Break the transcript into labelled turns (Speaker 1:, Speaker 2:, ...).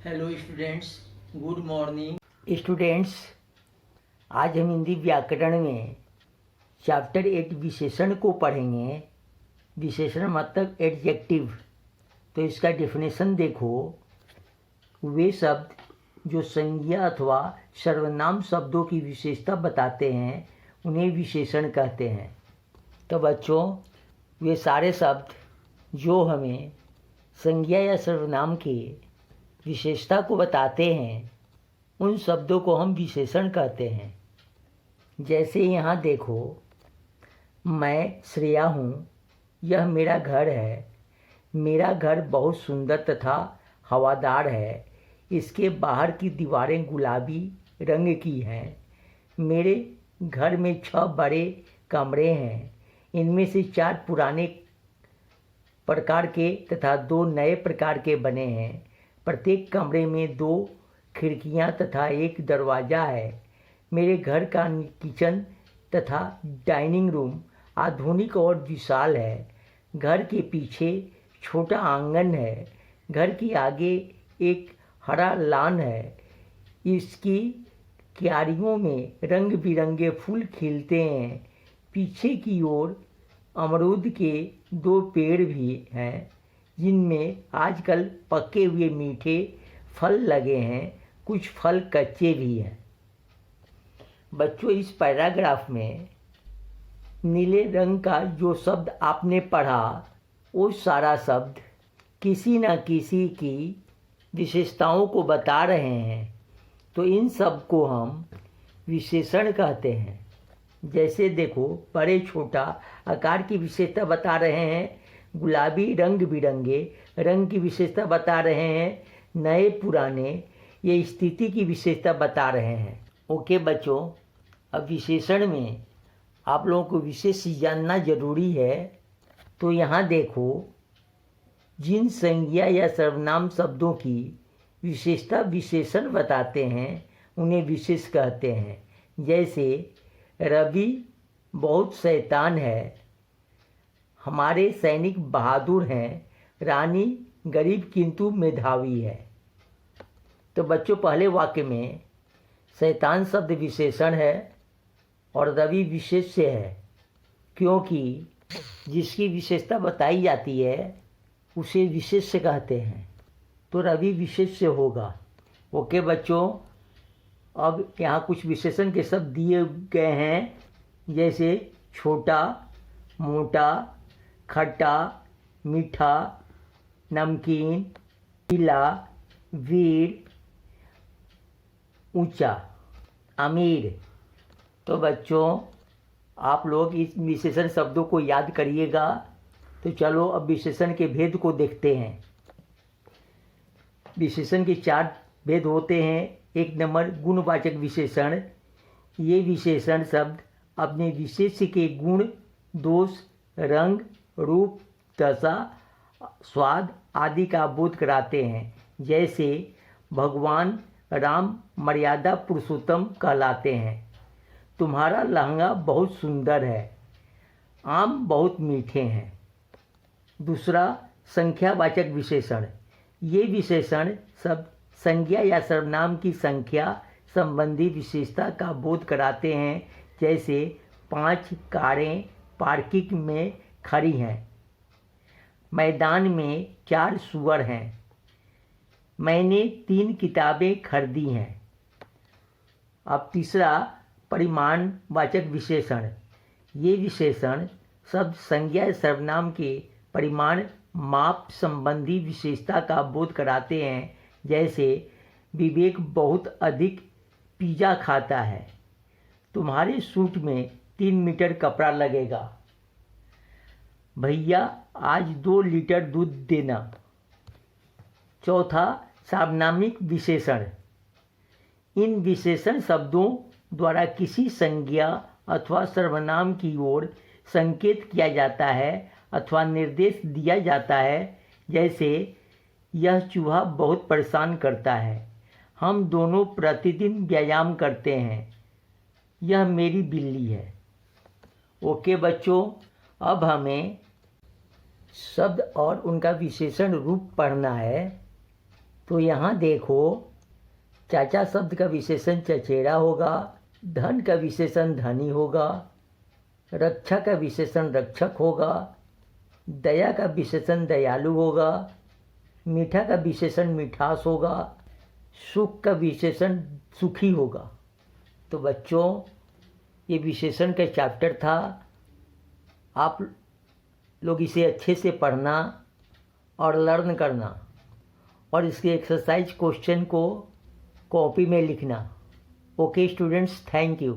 Speaker 1: Hello students, good morning.
Speaker 2: Students, आज हम हिंदी व्याकरण में चैप्टर 8 विशेषण को पढ़ेंगे। विशेषण मतलब एडजेक्टिव। तो इसका डेफिनेशन देखो। वे शब्द जो संज्ञा अथवा सर्वनाम शब्दों की विशेषता बताते हैं उन्हें विशेषण कहते हैं। तो बच्चों, वे सारे शब्द जो हमें संज्ञा या सर्वनाम की विशेषता को बताते हैं उन शब्दों को हम विशेषण कहते हैं। जैसे यहाँ देखो, मैं श्रेया हूँ, यह मेरा घर है। मेरा घर बहुत सुंदर तथा हवादार है। इसके बाहर की दीवारें गुलाबी रंग की हैं। मेरे घर में 6 बड़े कमरे हैं। इनमें से 4 पुराने प्रकार के तथा 2 नए प्रकार के बने हैं। प्रत्येक कमरे में 2 खिड़कियां तथा 1 दरवाज़ा है। मेरे घर का किचन तथा डाइनिंग रूम आधुनिक और विशाल है। घर के पीछे छोटा आंगन है। घर के आगे एक हरा लॉन है। इसकी क्यारियों में रंग बिरंगे फूल खिलते हैं। पीछे की ओर अमरूद के 2 पेड़ भी हैं जिनमें आजकल पके हुए मीठे फल लगे हैं। कुछ फल कच्चे भी हैं। बच्चों, इस पैराग्राफ में नीले रंग का जो शब्द आपने पढ़ा वो सारा शब्द किसी न किसी की विशेषताओं को बता रहे हैं। तो इन सब को हम विशेषण कहते हैं। जैसे देखो, बड़े छोटा आकार की विशेषता बता रहे हैं। गुलाबी रंग बिरंगे रंग की विशेषता बता रहे हैं। नए पुराने ये स्थिति की विशेषता बता रहे हैं। ओके बच्चों, अब विशेषण में आप लोगों को विशेष जानना जरूरी है। तो यहाँ देखो, जिन संज्ञा या सर्वनाम शब्दों की विशेषता विशेषण बताते हैं उन्हें विशेष कहते हैं। जैसे रवि बहुत शैतान है। हमारे सैनिक बहादुर हैं। रानी गरीब किंतु मेधावी है। तो बच्चों, पहले वाक्य में शैतान शब्द विशेषण है और रवि विशेष्य है, क्योंकि जिसकी विशेषता बताई जाती है उसे विशेष्य कहते हैं। तो रवि विशेष्य होगा। ओके बच्चों, अब यहाँ कुछ विशेषण के शब्द दिए गए हैं। जैसे छोटा, मोटा, खट्टा, मीठा, नमकीन, पीला, वीर, ऊंचा, अमीर। तो बच्चों, आप लोग इस विशेषण शब्दों को याद करिएगा। तो चलो अब विशेषण के भेद को देखते हैं। विशेषण के 4 भेद होते हैं। 1 नंबर गुणवाचक विशेषण। ये विशेषण शब्द अपने विशेष्य के गुण, दोष, रंग, रूप, दशा, स्वाद आदि का बोध कराते हैं। जैसे भगवान राम मर्यादा पुरुषोत्तम कहलाते हैं। तुम्हारा लहंगा बहुत सुंदर है। आम बहुत मीठे हैं। दूसरा, संख्यावाचक विशेषण। ये विशेषण शब्द संज्ञा या सर्वनाम की संख्या संबंधी विशेषता का बोध कराते हैं। जैसे 5 कारें पार्किंग में खड़ी हैं। मैदान में 4 सूअर हैं। मैंने 3 किताबें खरीदी हैं। अब तीसरा, परिमाणवाचक विशेषण। ये विशेषण शब्द संज्ञा या सर्वनाम के परिमाण माप संबंधी विशेषता का बोध कराते हैं। जैसे विवेक बहुत अधिक पिज़्ज़ा खाता है। तुम्हारे सूट में 3 मीटर कपड़ा लगेगा। भैया आज 2 लीटर दूध देना। चौथा, सार्वनामिक विशेषण। इन विशेषण शब्दों द्वारा किसी संज्ञा अथवा सर्वनाम की ओर संकेत किया जाता है अथवा निर्देश दिया जाता है। जैसे यह चूहा बहुत परेशान करता है। हम दोनों प्रतिदिन व्यायाम करते हैं। यह मेरी बिल्ली है। ओके बच्चों, अब हमें शब्द और उनका विशेषण रूप पढ़ना है। तो यहाँ देखो, चाचा शब्द का विशेषण चचेरा होगा, धन का विशेषण धनी होगा, रक्षा का विशेषण रक्षक होगा, दया का विशेषण दयालु होगा, मीठा का विशेषण मिठास होगा, सुख का विशेषण सुखी होगा। तो बच्चों, ये विशेषण का चैप्टर था। आप लोग इसे अच्छे से पढ़ना और लर्न करना, और इसके एक्सरसाइज क्वेश्चन को कॉपी में लिखना। Okay students, thank you.